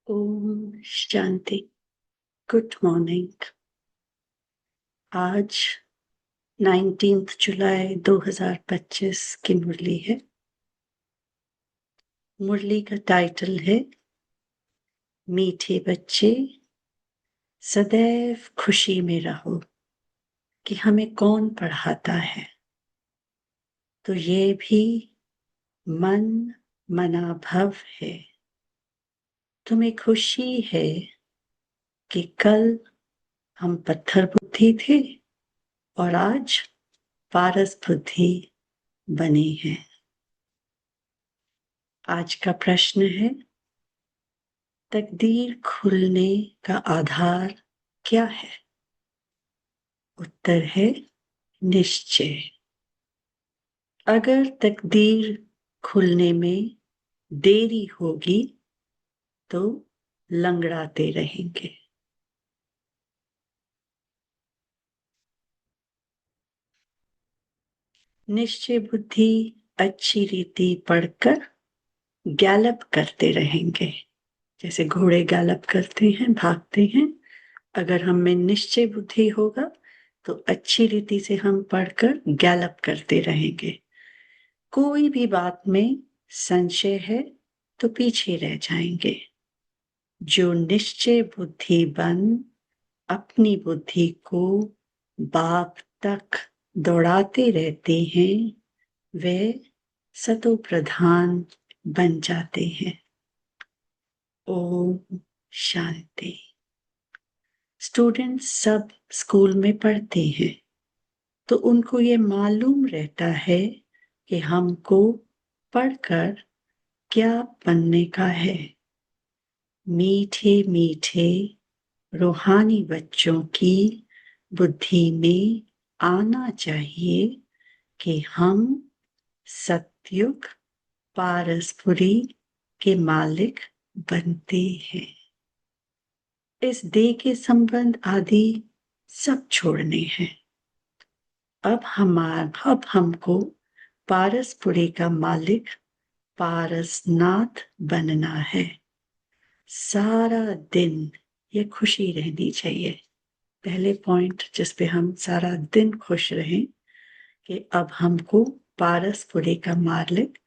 Om Shanti. Good morning. आज 19 जुलाई 2025 की मुरली है। मुरली का टाइटल है मीठे बच्चे सदैव खुशी में रहो। कि हमें कौन पढ़ाता है, तो ये भी मन मना भव है। तुम्हें खुशी है कि कल हम पत्थर बुद्धि थे और आज पारस बुद्धि बने हैं। आज का प्रश्न है, तकदीर खुलने का आधार क्या है? उत्तर है निश्चय। अगर तकदीर खुलने में देरी होगी तो लंगड़ाते रहेंगे। निश्चय बुद्धि अच्छी रीति पढ़कर गैलप करते रहेंगे। जैसे घोड़े गैलप करते हैं, भागते हैं। अगर हम में निश्चय बुद्धि होगा तो अच्छी रीति से हम पढ़कर गैलप करते रहेंगे। कोई भी बात में संशय है तो पीछे रह जाएंगे। जो निश्चय बुद्धि बन अपनी बुद्धि को बाप तक दौड़ाते रहते हैं, वे सतो प्रधान बन जाते हैं। ओम शांति। स्टूडेंट्स सब स्कूल में पढ़ते हैं तो उनको ये मालूम रहता है कि हमको पढ़कर क्या बनने का है। मीठे मीठे रूहानी बच्चों की बुद्धि में आना चाहिए कि हम सतयुग पारसपुरी के मालिक बनते हैं। इस देह के संबंध आदि सब छोड़ने हैं। अब हमको पारसपुरी का मालिक पारसनाथ बनना है। सारा दिन ये खुशी रहनी चाहिए। पहले पॉइंट जिस पे हम सारा दिन खुश रहें कि अब हमको पारसपुरी का मालिक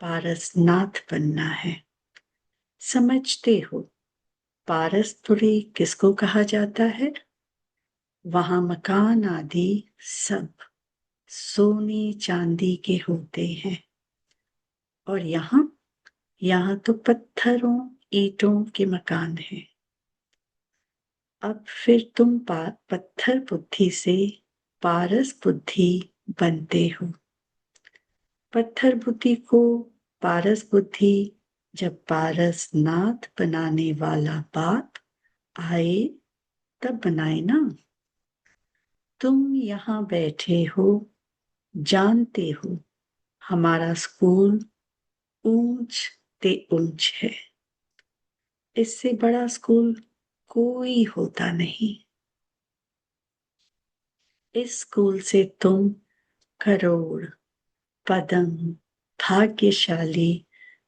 पारसनाथ बनना है। समझते हो पारसपुरी किसको कहा जाता है? वहां मकान आदि सब सोने चांदी के होते हैं और यहाँ तो पत्थरों ईंटों के मकान हैं। अब फिर तुम पत्थर बुद्धि से पारस बुद्धि बनते हो। पत्थर बुद्धि को पारस बुद्धि जब पारसनाथ बनाने वाला बाप आए तब बनाए ना। तुम यहाँ बैठे हो, जानते हो हमारा स्कूल ऊंच ते ऊंच है। इससे बड़ा स्कूल कोई होता नहीं। इस स्कूल से तुम करोड़ पदम भाग्यशाली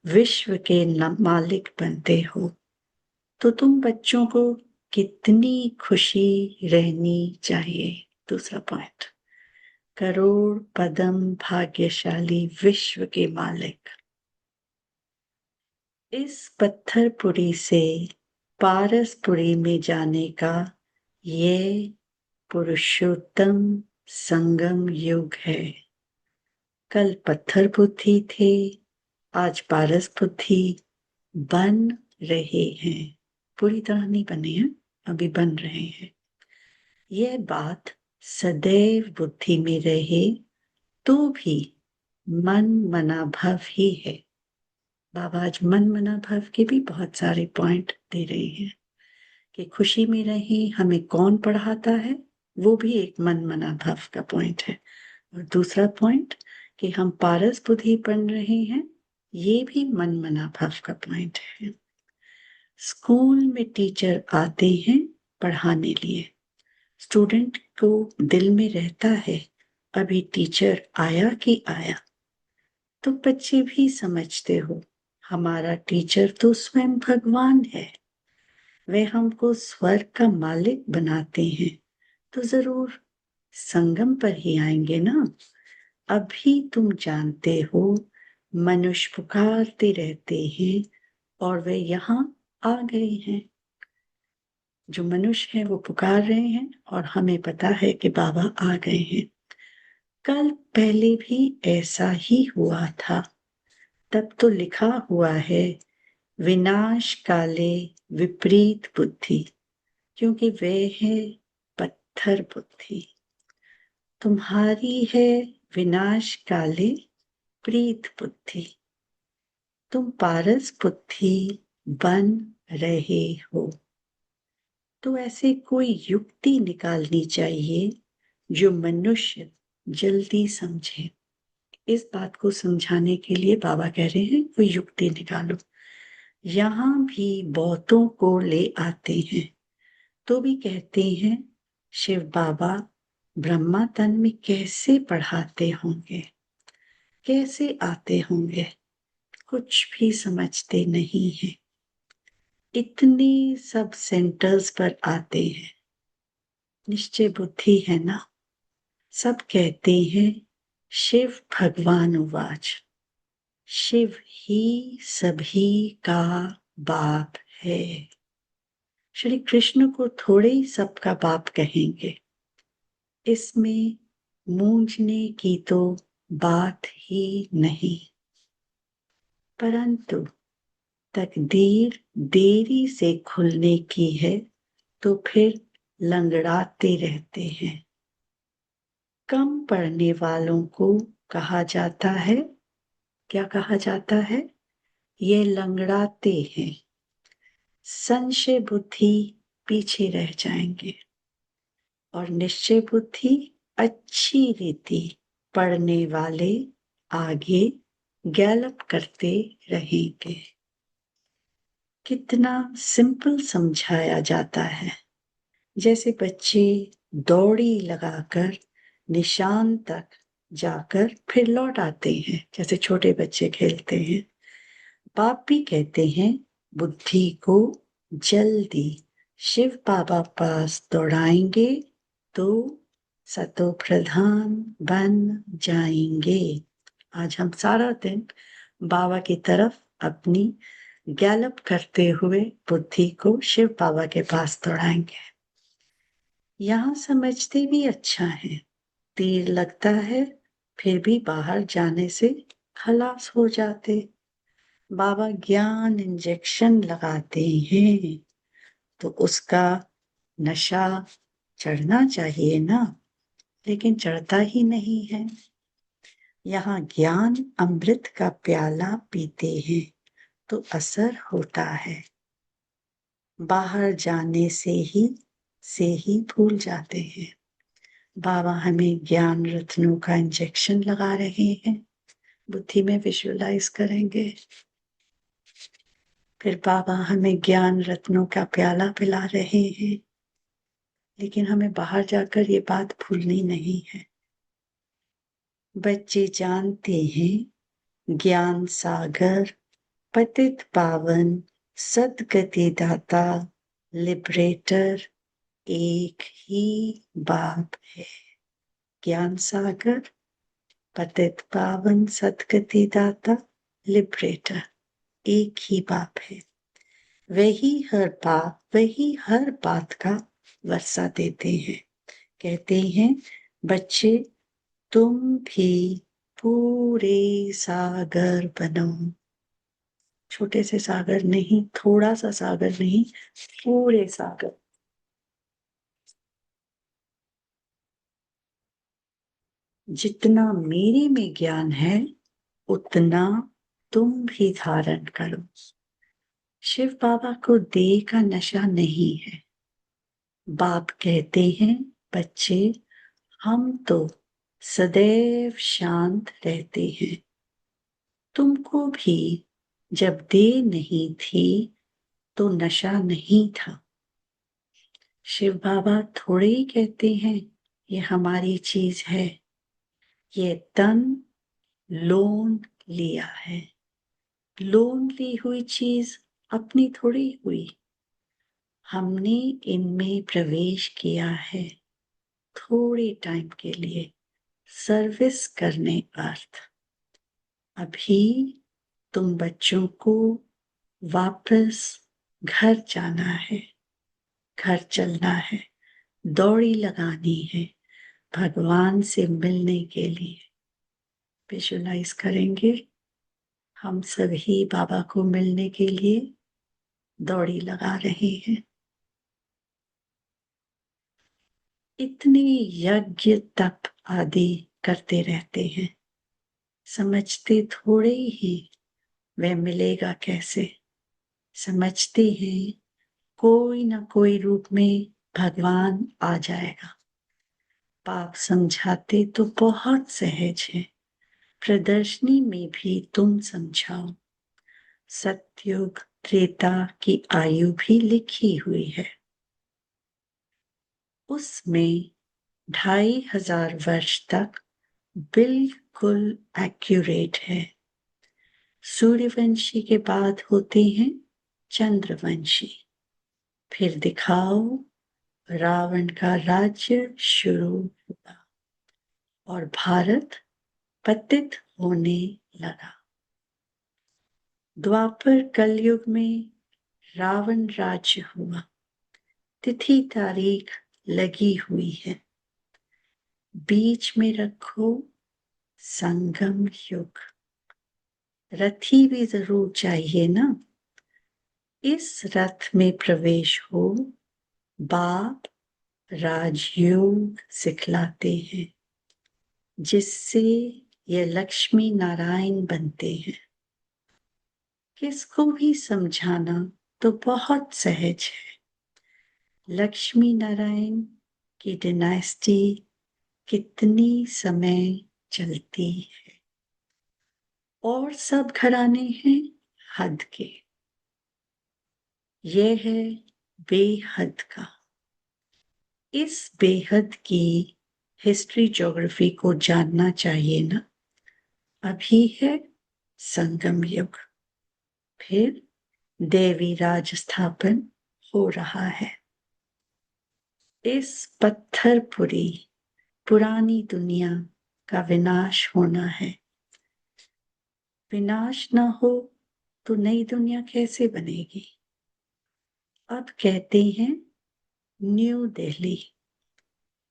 विश्व के मालिक बनते हो। तो तुम बच्चों को कितनी खुशी रहनी चाहिए। दूसरा पॉइंट, करोड़ पदम भाग्यशाली विश्व के मालिक। इस पत्थरपुरी से पारसपुरी में जाने का ये पुरुषोत्तम संगम युग है। कल पत्थर बुद्धि थे, आज पारस बुद्धि बन रहे हैं। पूरी तरह नहीं बने हैं, अभी बन रहे हैं। यह बात सदैव बुद्धि में रहे तो भी मन मना भव ही है। बाबा आज मन मना भव के भी बहुत सारे पॉइंट दे रहे हैं कि खुशी में रहे। हमें कौन पढ़ाता है, वो भी एक मन मना भव का पॉइंट है। और दूसरा पॉइंट कि हम पारस बुद्धि पढ़ रहे हैं, ये भी मन मना भव का पॉइंट है। स्कूल में टीचर आते हैं पढ़ाने लिए। स्टूडेंट को दिल में रहता है अभी टीचर आया कि आया। तो बच्चे भी समझते हो हमारा टीचर तो स्वयं भगवान है। वे हमको स्वर्ग का मालिक बनाते हैं तो जरूर संगम पर ही आएंगे ना। अभी तुम जानते हो मनुष्य पुकारते रहते हैं और वे यहाँ आ गए हैं। जो मनुष्य हैं वो पुकार रहे हैं और हमें पता है कि बाबा आ गए हैं। कल पहले भी ऐसा ही हुआ था। तब तो लिखा हुआ है विनाश काले विपरीत बुद्धि, क्योंकि वे है पत्थर बुद्धि। तुम्हारी है विनाश काले प्रीत बुद्धि। तुम पारस बुद्धि बन रहे हो। तो ऐसे कोई युक्ति निकालनी चाहिए जो मनुष्य जल्दी समझे। इस बात को समझाने के लिए बाबा कह रहे हैं कोई युक्ति निकालो। यहाँ भी बहुतों को ले आते हैं तो भी कहते हैं शिव बाबा ब्रह्मा तन में कैसे पढ़ाते होंगे, कैसे आते होंगे, कुछ भी समझते नहीं है। इतने सब सेंटर्स पर आते हैं, निश्चय बुद्धि है ना। सब कहते हैं शिव भगवान उवाच, शिव ही सभी का बाप है। श्री कृष्ण को थोड़े ही सबका बाप कहेंगे। इसमें मूंझने की तो बात ही नहीं। परंतु तकदीर देरी से खुलने की है तो फिर लंगड़ाते रहते हैं। कम पढ़ने वालों को कहा जाता है, क्या कहा जाता है? ये लंगड़ाते हैं। संशय बुद्धि पीछे रह जाएंगे और निश्चय बुद्धि अच्छी रीति पढ़ने वाले आगे गैलप करते रहेंगे। कितना सिंपल समझाया जाता है। जैसे बच्चे दौड़ी लगाकर निशान तक जाकर फिर लौट आते हैं, जैसे छोटे बच्चे खेलते हैं। बाप भी कहते हैं बुद्धि को जल्दी शिव बाबा पास दौड़ाएंगे तो सतो प्रधान बन जाएंगे। आज हम सारा दिन बाबा की तरफ अपनी गैलप करते हुए बुद्धि को शिव बाबा के पास दौड़ाएंगे। यहाँ समझते भी अच्छा है, तीर लगता है फिर भी बाहर जाने से खलास हो जाते। बाबा ज्ञान इंजेक्शन लगाते हैं तो उसका नशा चढ़ना चाहिए ना, लेकिन चढ़ता ही नहीं है। यहाँ ज्ञान अमृत का प्याला पीते हैं तो असर होता है। बाहर जाने से ही भूल जाते हैं। बाबा हमें ज्ञान रत्नों का इंजेक्शन लगा रहे हैं, बुद्धि में विजुअलाइज करेंगे। फिर बाबा हमें ज्ञान रत्नों का प्याला पिला रहे हैं, लेकिन हमें बाहर जाकर ये बात भूलनी नहीं है। बच्चे जानते हैं ज्ञान सागर पतित पावन सदगति दाता लिबरेटर एक ही बाप है। ज्ञान सागर पतित पावन सदगति दाता लिबरेटर एक ही बाप है। वही हर बात का वर्षा देते हैं। कहते हैं बच्चे तुम भी पूरे सागर बनो। छोटे से सागर नहीं, थोड़ा सा सागर नहीं, पूरे सागर। जितना मेरे में ज्ञान है उतना तुम भी धारण करो। शिव बाबा को देह का नशा नहीं है। बाप कहते हैं बच्चे हम तो सदैव शांत रहते हैं। तुमको भी जब देह नहीं थी तो नशा नहीं था। शिव बाबा थोड़े ही कहते हैं ये हमारी चीज है। ये तन लोन लिया है। लोन ली हुई चीज अपनी थोड़ी हुई। हमने इनमें प्रवेश किया है थोड़े टाइम के लिए, सर्विस करने अर्थ। अभी तुम बच्चों को वापस घर जाना है, घर चलना है, दौड़ी लगानी है भगवान से मिलने के लिए। विजुलाइज करेंगे हम सभी बाबा को मिलने के लिए दौड़ी लगा रहे हैं। इतने यज्ञ तप आदि करते रहते हैं, समझते थोड़े ही वह मिलेगा कैसे। समझते हैं कोई ना कोई रूप में भगवान आ जाएगा। पाप समझाते तो बहुत सहज है, प्रदर्शनी में भी तुम समझाओ। सतयुग त्रेता की आयु भी लिखी हुई है, उसमें 2500 वर्ष तक बिल्कुल एक्यूरेट है। सूर्यवंशी के बाद होते हैं चंद्रवंशी। फिर दिखाओ रावण का राज्य शुरू हुआ और भारत पतित होने लगा। द्वापर कलयुग में रावण राज्य हुआ, तिथि तारीख लगी हुई है। बीच में रखो संगम युग। रथी भी जरूर चाहिए ना। इस रथ में प्रवेश हो, बाप राजयोग सिखलाते हैं, जिससे ये लक्ष्मी नारायण बनते हैं। किसको भी समझाना तो बहुत सहज है। लक्ष्मी नारायण की डिनास्टी कितनी समय चलती है और सब घराने हैं हद के। यह है बेहद का। इस बेहद की हिस्ट्री ज्योग्राफी को जानना चाहिए ना। अभी है संगम युग, फिर देवी राज स्थापन हो रहा है। इस पत्थरपुरी पुरानी दुनिया का विनाश होना है। विनाश ना हो तो नई दुनिया कैसे बनेगी। अब कहते हैं न्यू दिल्ली।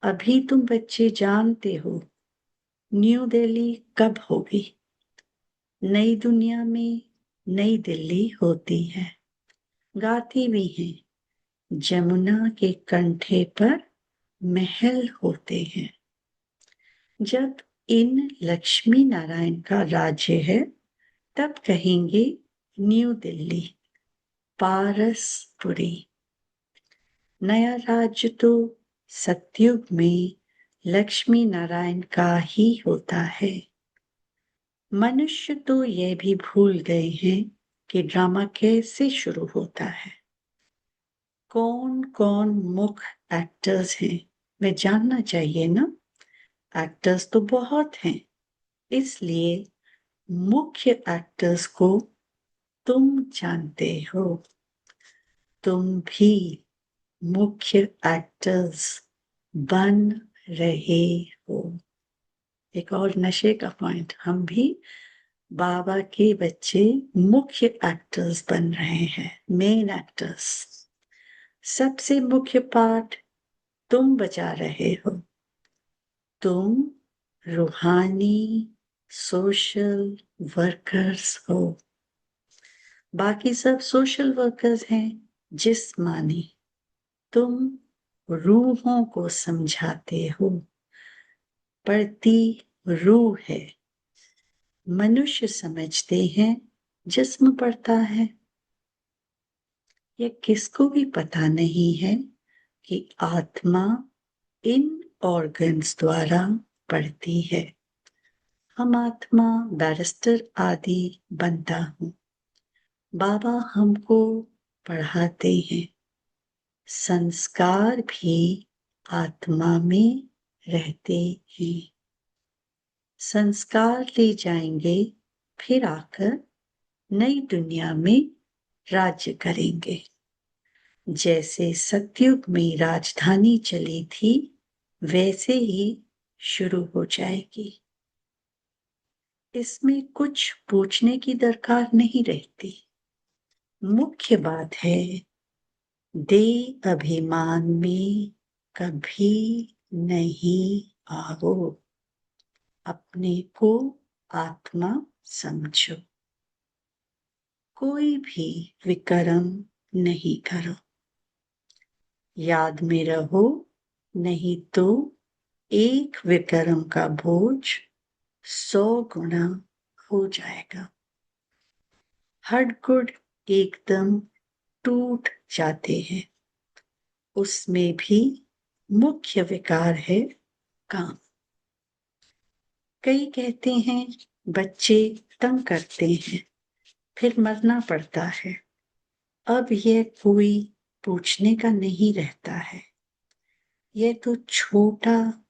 अभी तुम बच्चे जानते हो न्यू दिल्ली कब होगी। नई दुनिया में नई दिल्ली होती है। गाती भी है जमुना के कंठे पर महल होते हैं। जब इन लक्ष्मी नारायण का राज्य है तब कहेंगे न्यू दिल्ली, पारसपुरी। नया राज्य तो सतयुग में लक्ष्मी नारायण का ही होता है। मनुष्य तो यह भी भूल गए हैं कि ड्रामा कैसे शुरू होता है। कौन कौन मुख्य एक्टर्स हैं वे जानना चाहिए ना। एक्टर्स तो बहुत हैं, इसलिए मुख्य एक्टर्स को तुम जानते हो। तुम भी मुख्य एक्टर्स बन रहे हो। एक और नशे का पॉइंट, हम भी बाबा के बच्चे मुख्य एक्टर्स बन रहे हैं, मेन एक्टर्स। सबसे मुख्य पार्ट तुम बजा रहे हो। तुम रूहानी सोशल वर्कर्स हो। बाकी सब सोशल वर्कर्स हैं जिस्मानी। तुम रूहों को समझाते हो। पढ़ती रूह है। मनुष्य समझते हैं जिस्म पढ़ता है। यह किसको भी पता नहीं है कि आत्मा इन ऑर्गन्स द्वारा पढ़ती है। हम आत्मा बैरिस्टर आदि बनता हूं। बाबा हमको पढ़ाते हैं। संस्कार भी आत्मा में रहते हैं। संस्कार ले जाएंगे, फिर आकर नई दुनिया में राज्य करेंगे। जैसे सतयुग में राजधानी चली थी वैसे ही शुरू हो जाएगी। इसमें कुछ पूछने की दरकार नहीं रहती। मुख्य बात है देह अभिमान में कभी नहीं आओ। अपने को आत्मा समझो। कोई भी विकर्म नहीं करो। याद में रहो, नहीं तो एक विकर्म का बोझ 100 गुना हो जाएगा। हड्ड एकदम टूट जाते हैं। उसमें भी मुख्य विकार है काम। कई कहते हैं बच्चे तंग करते हैं फिर मरना पड़ता है। अब यह कोई पूछने का नहीं रहता है। यह तो छोटा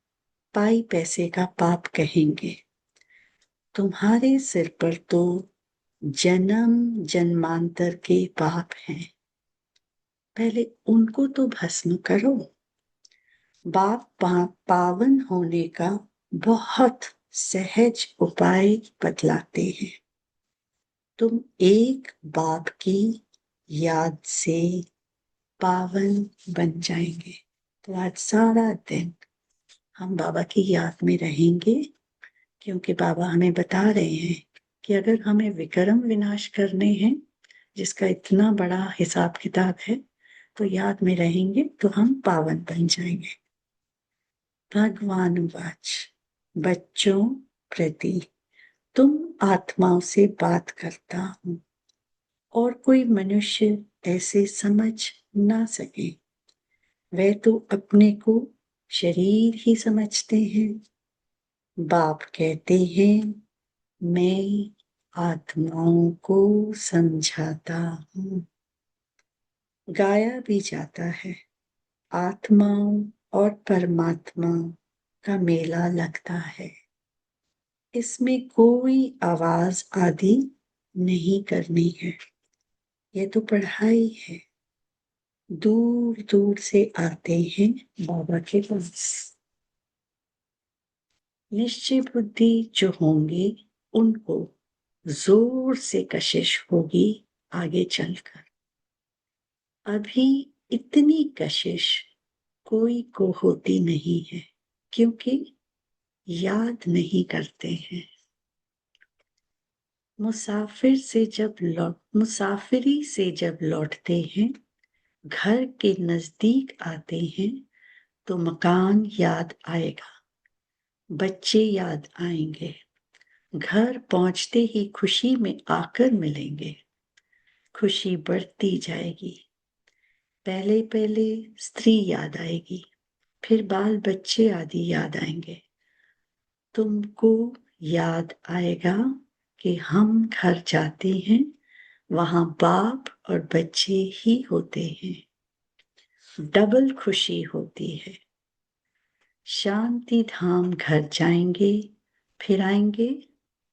पाई पैसे का पाप कहेंगे। तुम्हारे सिर पर तो जन्म जन्मांतर के पाप हैं। पहले उनको तो भस्म करो। बाप पावन होने का बहुत सहज उपाय बतलाते हैं। तुम एक बाप की याद से पावन बन जाएंगे। तो आज सारा दिन हम बाबा की याद में रहेंगे, क्योंकि बाबा हमें बता रहे हैं कि अगर हमें विकर्म विनाश करने हैं, जिसका इतना बड़ा हिसाब किताब है, तो याद में रहेंगे तो हम पावन बन जाएंगे। भगवान वाच बच्चों प्रति तुम आत्माओं से बात करता हूं और कोई मनुष्य ऐसे समझ ना सके। वे तो अपने को शरीर ही समझते हैं। बाप कहते हैं मैं आत्माओं को समझाता हूं। गाया भी जाता है आत्माओं और परमात्मा का मेला लगता है। इसमें कोई आवाज आदि नहीं करनी है। यह तो पढ़ाई है। दूर दूर से आते हैं बाबा के पास। निश्चय बुद्धि जो होंगे उनको जोर से कशिश होगी आगे चलकर। अभी इतनी कशिश कोई को होती नहीं है, क्योंकि याद नहीं करते हैं। मुसाफिरी से जब लौटते हैं, घर के नजदीक आते हैं तो मकान याद आएगा, बच्चे याद आएंगे। घर पहुंचते ही खुशी में आकर मिलेंगे। खुशी बढ़ती जाएगी। पहले पहले स्त्री याद आएगी, फिर बाल बच्चे आदि याद आएंगे। तुमको याद आएगा कि हम घर जाते हैं, वहां बाप और बच्चे ही होते हैं। डबल खुशी होती है। शांति धाम घर जाएंगे, फिर आएंगे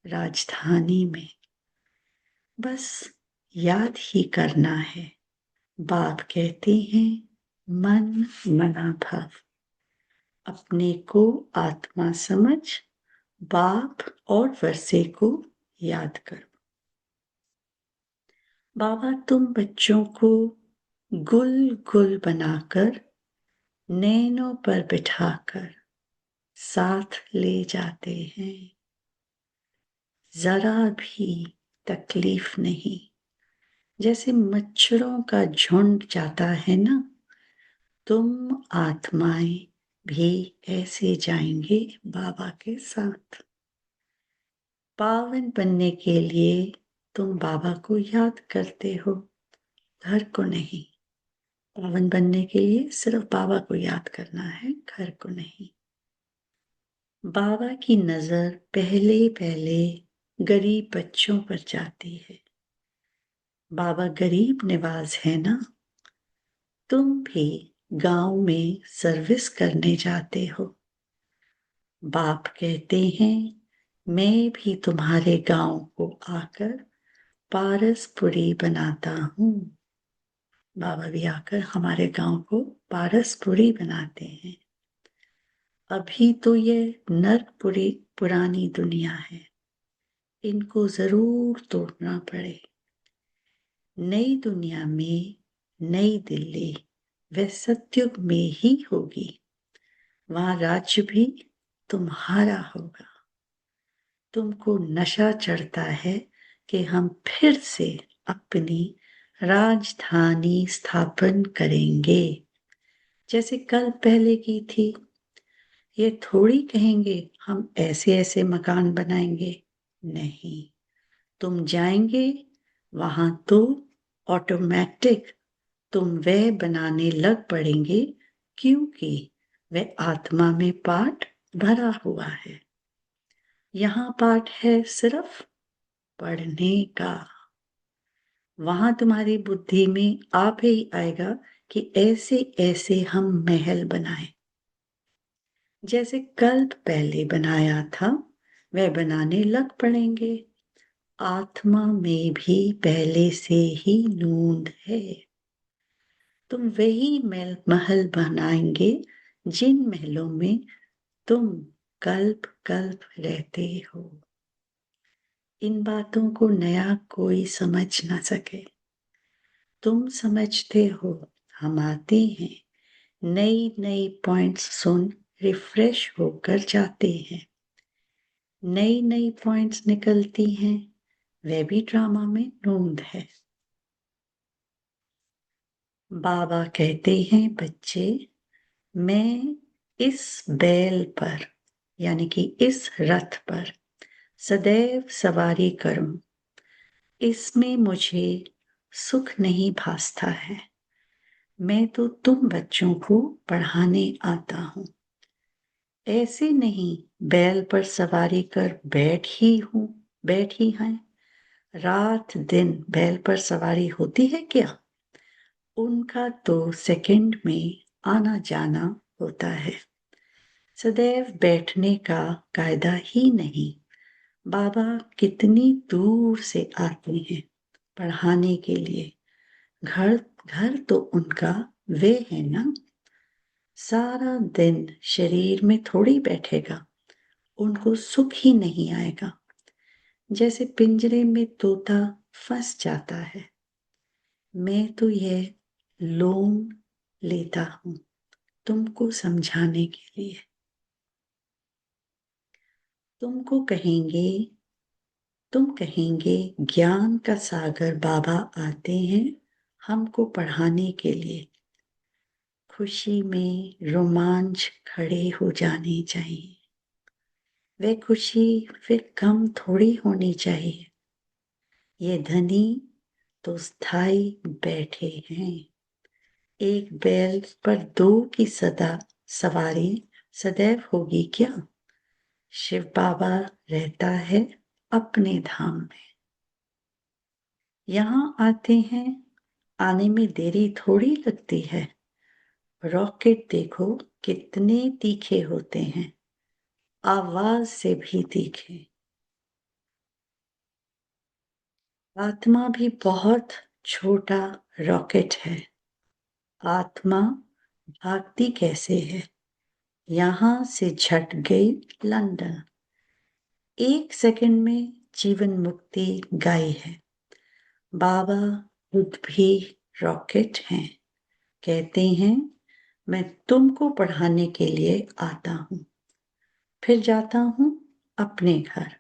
राजधानी में। बस याद ही करना है। बाप कहते हैं मन मना भव। अपने को आत्मा समझ बाप और वर्षे को याद करो। बाबा तुम बच्चों को गुल गुल बनाकर नैनों पर बिठाकर साथ ले जाते हैं। जरा भी तकलीफ नहीं। जैसे मच्छरों का झुंड जाता है ना, तुम आत्माएं भी ऐसे जाएंगे बाबा के साथ। पावन बनने के लिए तुम बाबा को याद करते हो, घर को नहीं। पावन बनने के लिए सिर्फ बाबा को याद करना है, घर को नहीं। बाबा की नजर पहले पहले गरीब बच्चों पर जाती है। बाबा गरीब निवाज है ना। तुम भी गांव में सर्विस करने जाते हो। बाप कहते हैं मैं भी तुम्हारे गांव को आकर पारसपुरी बनाता हूं। बाबा भी आकर हमारे गांव को पारसपुरी बनाते हैं। अभी तो ये नरकपुरी पुरानी दुनिया है, इनको जरूर तोड़ना पड़े। नई दुनिया में नई दिल्ली वह सतयुग में ही होगी। वहां राज्य भी तुम्हारा होगा। तुमको नशा चढ़ता है कि हम फिर से अपनी राजधानी स्थापन करेंगे, जैसे कल पहले की थी। ये थोड़ी कहेंगे हम ऐसे ऐसे मकान बनाएंगे। नहीं, तुम जाएंगे वहां तो ऑटोमेटिक तुम वह बनाने लग पड़ेंगे, क्योंकि वह आत्मा में पाठ भरा हुआ है। यहाँ पाठ है सिर्फ पढ़ने का। वहां तुम्हारी बुद्धि में आप ही आएगा कि ऐसे ऐसे हम महल बनाए, जैसे कल्प पहले बनाया था वह बनाने लग पड़ेंगे। आत्मा में भी पहले से ही नूंद है। तुम वही महल बनाएंगे जिन महलों में तुम कल्प कल्प रहते हो। इन बातों को नया कोई समझ ना सके। तुम समझते हो, हम आते हैं, नई नई पॉइंट्स सुन रिफ्रेश होकर जाते हैं। नई नई पॉइंट्स निकलती हैं, वह भी ड्रामा में नूंद है। बाबा कहते हैं, बच्चे, मैं इस बैल पर यानी कि इस रथ पर सदैव सवारी करूं, इसमें मुझे सुख नहीं भासता है। मैं तो तुम बच्चों को पढ़ाने आता हूं। ऐसे नहीं बैल पर सवारी कर बैठी हैं। रात दिन बैल पर सवारी होती है क्या? उनका तो सेकंड में आना जाना होता है। सदैव बैठने का कायदा ही नहीं। बाबा कितनी दूर से आते हैं पढ़ाने के लिए। घर घर तो उनका वे है ना। सारा दिन शरीर में थोड़ी बैठेगा, उनको सुख ही नहीं आएगा। जैसे पिंजरे में तोता फंस जाता है। मैं तो यह लोन लेता हूं तुमको समझाने के लिए। तुम कहेंगे ज्ञान का सागर बाबा आते हैं हमको पढ़ाने के लिए। खुशी में रोमांच खड़े हो जाने चाहिए। वह खुशी फिर कम थोड़ी होनी चाहिए। ये धनी तो स्थाई बैठे हैं। एक बैल पर दो की सवारी सदैव होगी क्या? शिव बाबा रहता है अपने धाम में। यहाँ आते हैं, आने में देरी थोड़ी लगती है। रॉकेट देखो कितने तीखे होते हैं, आवाज से भी तीखे। आत्मा भी बहुत छोटा रॉकेट है। आत्मा भागती कैसे है? यहां से झट गई लंदन। 1 सेकंड में जीवन मुक्ति गाई है। बाबा खुद भी रॉकेट हैं। कहते हैं, मैं तुमको पढ़ाने के लिए आता हूं, फिर जाता हूं अपने घर।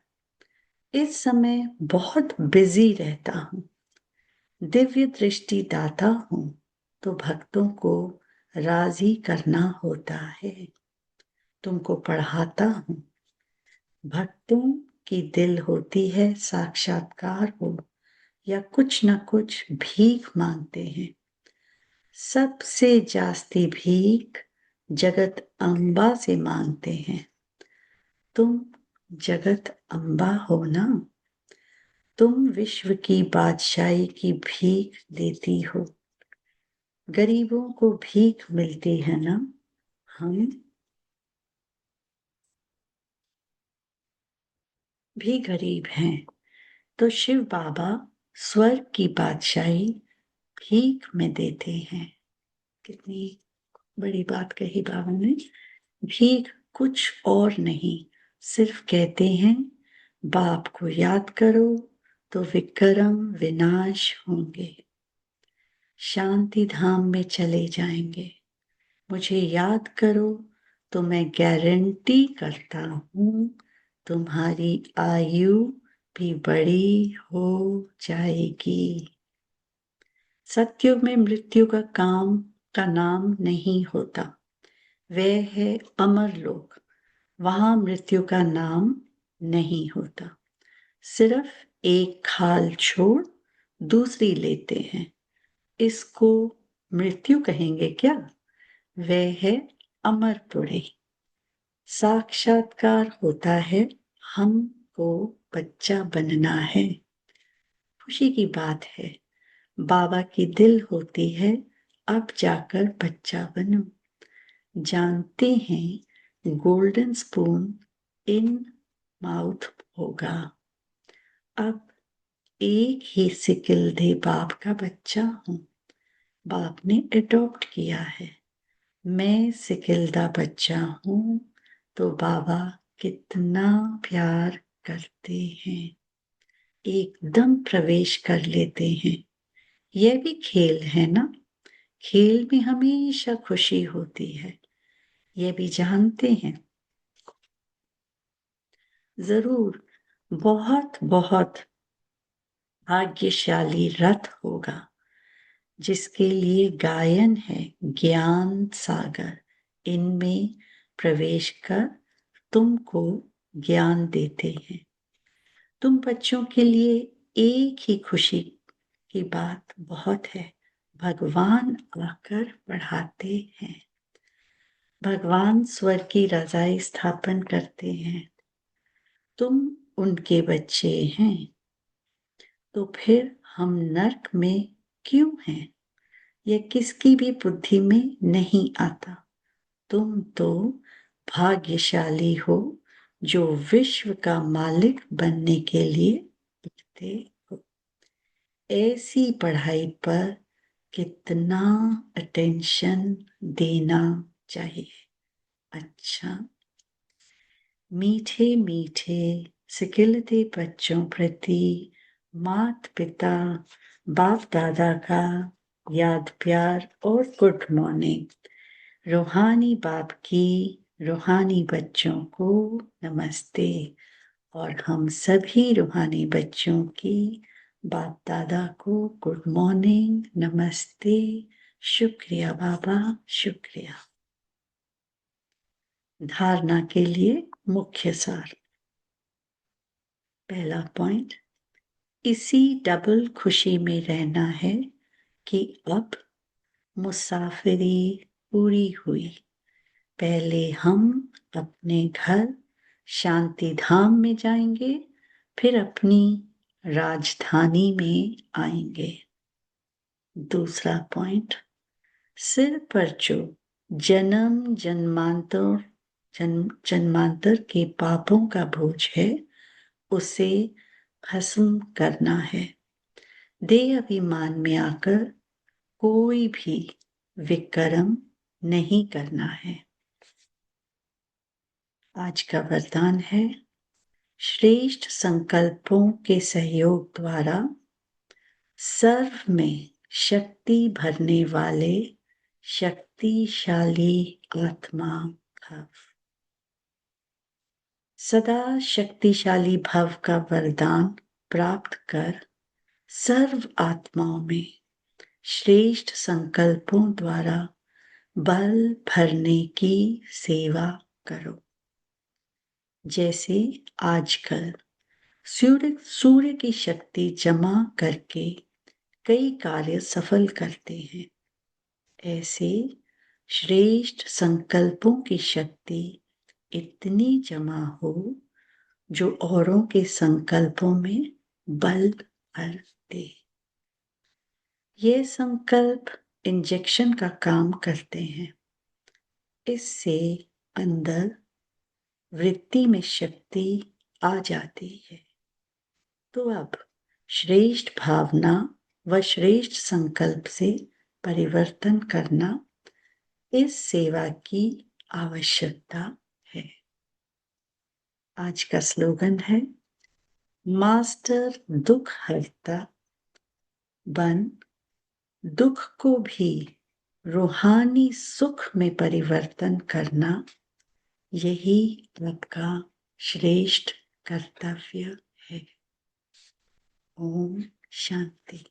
इस समय बहुत बिजी रहता हूं। दिव्य दृष्टि दाता हूं, तो भक्तों को राजी करना होता है। तुमको पढ़ाता हूं। भक्तों की दिल होती है साक्षात्कार हो या कुछ न कुछ भीख मांगते हैं। सबसे जास्ती भीख जगत अम्बा से मांगते हैं। तुम जगत अम्बा हो ना। तुम विश्व की बादशाही की भीख देती हो। गरीबों को भीख मिलती है ना। हम भी गरीब हैं, तो शिव बाबा स्वर्ग की बादशाही भीख में देते हैं। कितनी बड़ी बात कही बाबा ने। भीख कुछ और नहीं, सिर्फ कहते हैं बाप को याद करो तो विक्रम विनाश होंगे, शांति धाम में चले जाएंगे। मुझे याद करो तो मैं गारंटी करता हूं तुम्हारी आयु भी बड़ी हो जाएगी। सत्युग में मृत्यु का नाम नहीं होता, वह है अमर लोक। वहां मृत्यु का नाम नहीं होता, सिर्फ एक खाल छोड़ दूसरी लेते हैं, इसको मृत्यु कहेंगे क्या? वह है अमरपुरी। साक्षात्कार होता है, हमको बच्चा बनना है। खुशी की बात है, बाबा की दिल होती है अब जाकर बच्चा बनो। जानते हैं गोल्डन स्पून इन माउथ होगा। अब एक ही सिकिल दे बाप का बच्चा हूं, बाप ने अडॉप्ट किया है। मैं सिकिलदा बच्चा हूं तो बाबा कितना प्यार करते हैं, एकदम प्रवेश कर लेते हैं। यह भी खेल है ना, खेल में हमेशा खुशी होती है, यह भी जानते हैं। जरूर बहुत बहुत भाग्यशाली रथ होगा जिसके लिए गायन है ज्ञान सागर। इनमें प्रवेश कर तुमको ज्ञान देते हैं। तुम बच्चों के लिए एक ही खुशी की बात बहुत है, भगवान आकर पढ़ाते हैं। भगवान स्वर्ग की रजाई स्थापन करते हैं, तुम उनके बच्चे हैं, तो फिर हम नर्क में क्यों हैं? यह किसकी भी बुद्धि में नहीं आता। तुम तो भाग्यशाली हो जो विश्व का मालिक बनने के लिए पढ़ते हो। ऐसी पढ़ाई पर कितना अटेंशन देना चाहिए। अच्छा, मीठे मीठे सिकिलते बच्चों प्रति माता पिता बाप दादा का याद प्यार और गुड मॉर्निंग। रूहानी बाप की रूहानी बच्चों को नमस्ते, और हम सभी रूहानी बच्चों की बाप दादा को गुड मॉर्निंग, नमस्ते, शुक्रिया बाबा, शुक्रिया। धारणा के लिए मुख्य सार। पहला पॉइंट, इसी डबल खुशी में रहना है कि अब मुसाफिरी पूरी हुई। पहले हम अपने घर शांति धाम में जाएंगे, फिर अपनी राजधानी में आएंगे। दूसरा पॉइंट, सिर पर जो जन्म जन्मांतर के पापों का बोझ है उसे भस्म करना है। देह अभिमान में आकर कोई भी विक्रम नहीं करना है। आज का वरदान है, श्रेष्ठ संकल्पों के सहयोग द्वारा सर्व में शक्ति भरने वाले शक्तिशाली आत्मा भव। सदा शक्तिशाली भव का वरदान प्राप्त कर सर्व आत्माओं में श्रेष्ठ संकल्पों द्वारा बल भरने की सेवा करो। जैसे आजकल सूर्य की शक्ति जमा करके कई कार्य सफल करते हैं, ऐसे श्रेष्ठ संकल्पों की शक्ति इतनी जमा हो जो औरों के संकल्पों में बल भर दे। ये संकल्प इंजेक्शन का काम करते हैं, इससे अंदर वृत्ति में शक्ति आ जाती है। तो अब श्रेष्ठ भावना व श्रेष्ठ संकल्प से परिवर्तन करना इस सेवा की आवश्यकता है। आज का स्लोगन है, मास्टर दुख हरता बन दुख को भी रूहानी सुख में परिवर्तन करना, यही आपका श्रेष्ठ कर्तव्य है। ओम शांति।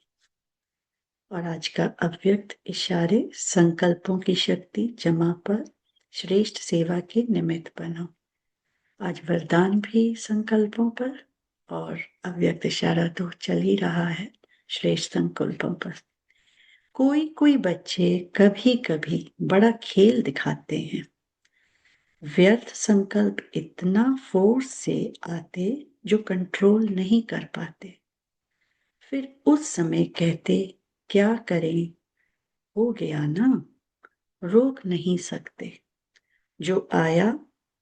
और आज का अव्यक्त इशारे, संकल्पों की शक्ति जमा पर श्रेष्ठ सेवा के निमित्त बनो। आज वरदान भी संकल्पों पर और अव्यक्त इशारा तो चल ही रहा है श्रेष्ठ संकल्पों पर। कोई कोई बच्चे कभी कभी बड़ा खेल दिखाते हैं। व्यर्थ संकल्प इतना फोर्स से आते जो कंट्रोल नहीं कर पाते। फिर उस समय कहते, क्या करें, हो गया ना, रोक नहीं सकते। जो आया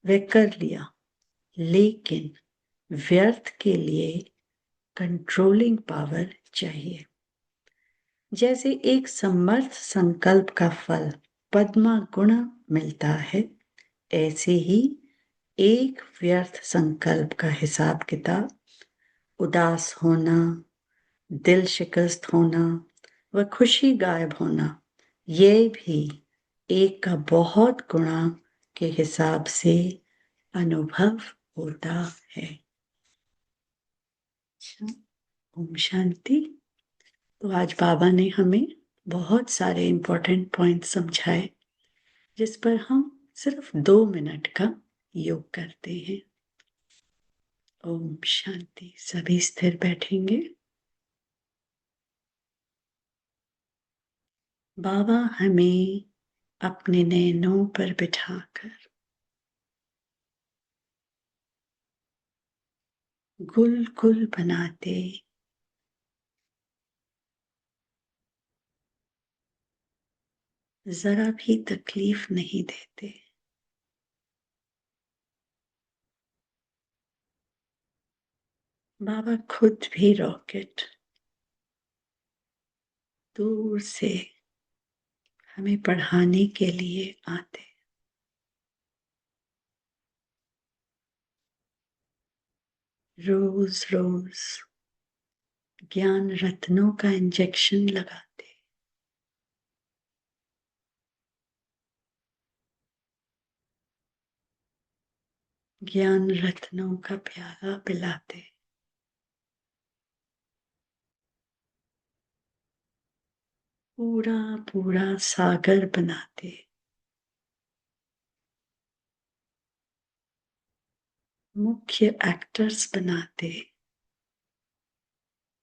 वह कर लिया, लेकिन व्यर्थ के लिए कंट्रोलिंग पावर चाहिए। जैसे एक समर्थ संकल्प का फल पद्मा गुण मिलता है, ऐसे ही एक व्यर्थ संकल्प का हिसाब किताब, उदास होना, दिल शिकस्त होना व खुशी गायब होना, ये भी एक का बहुत गुणा के हिसाब से अनुभव होता है। अच्छा, ओम शांति। तो आज बाबा ने हमें बहुत सारे इंपॉर्टेंट पॉइंट समझाए, जिस पर हम सिर्फ 2 मिनट का योग करते हैं। ओम शांति। सभी स्थिर बैठेंगे। बाबा हमें अपने नैनों पर बिठाकर गुल गुल बनाते जरा भी तकलीफ नहीं देते। बाबा खुद भी रॉकेट दूर से हमें पढ़ाने के लिए आते। रोज रोज ज्ञान रत्नों का इंजेक्शन लगाते। ज्ञान रत्नों का प्याला पिलाते। पूरा पूरा सागर बनाते। मुख्य एक्टर्स बनाते।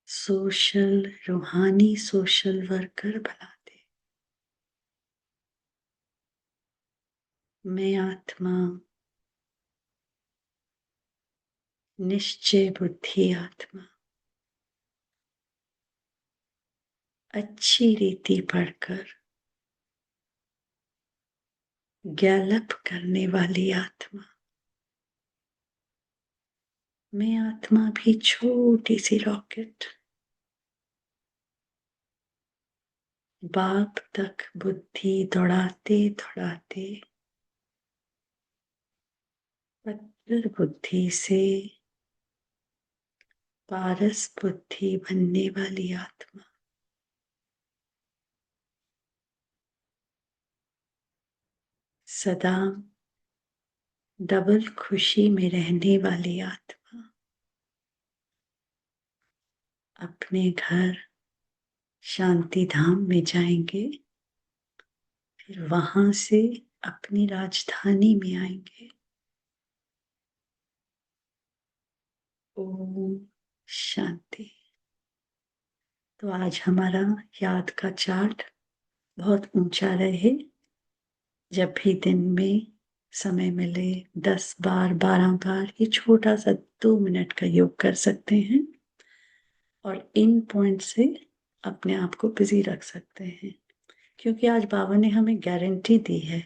सोशल, रूहानी सोशल वर्कर बनाते। मैं आत्मा, निश्चय बुद्धि आत्मा, अच्छी रीति पढ़कर गैलप करने वाली आत्मा। मैं आत्मा भी छोटी सी रॉकेट, बाप तक बुद्धि दौड़ाते दौड़ाते पत्थर बुद्धि से पारस बुद्धि बनने वाली आत्मा। सदा डबल खुशी में रहने वाली आत्मा। अपने घर शांति धाम में जाएंगे, फिर वहां से अपनी राजधानी में आएंगे। ओम शांति। तो आज हमारा याद का चार्ट बहुत ऊंचा रहे। जब भी दिन में समय मिले 10 बार 12 बार ये छोटा सा 2 मिनट का योग कर सकते हैं और इन पॉइंट से अपने आप को बिजी रख सकते हैं, क्योंकि आज बाबा ने हमें गारंटी दी है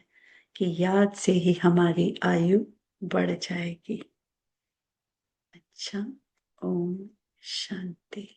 कि याद से ही हमारी आयु बढ़ जाएगी। अच्छा, ओम शांति।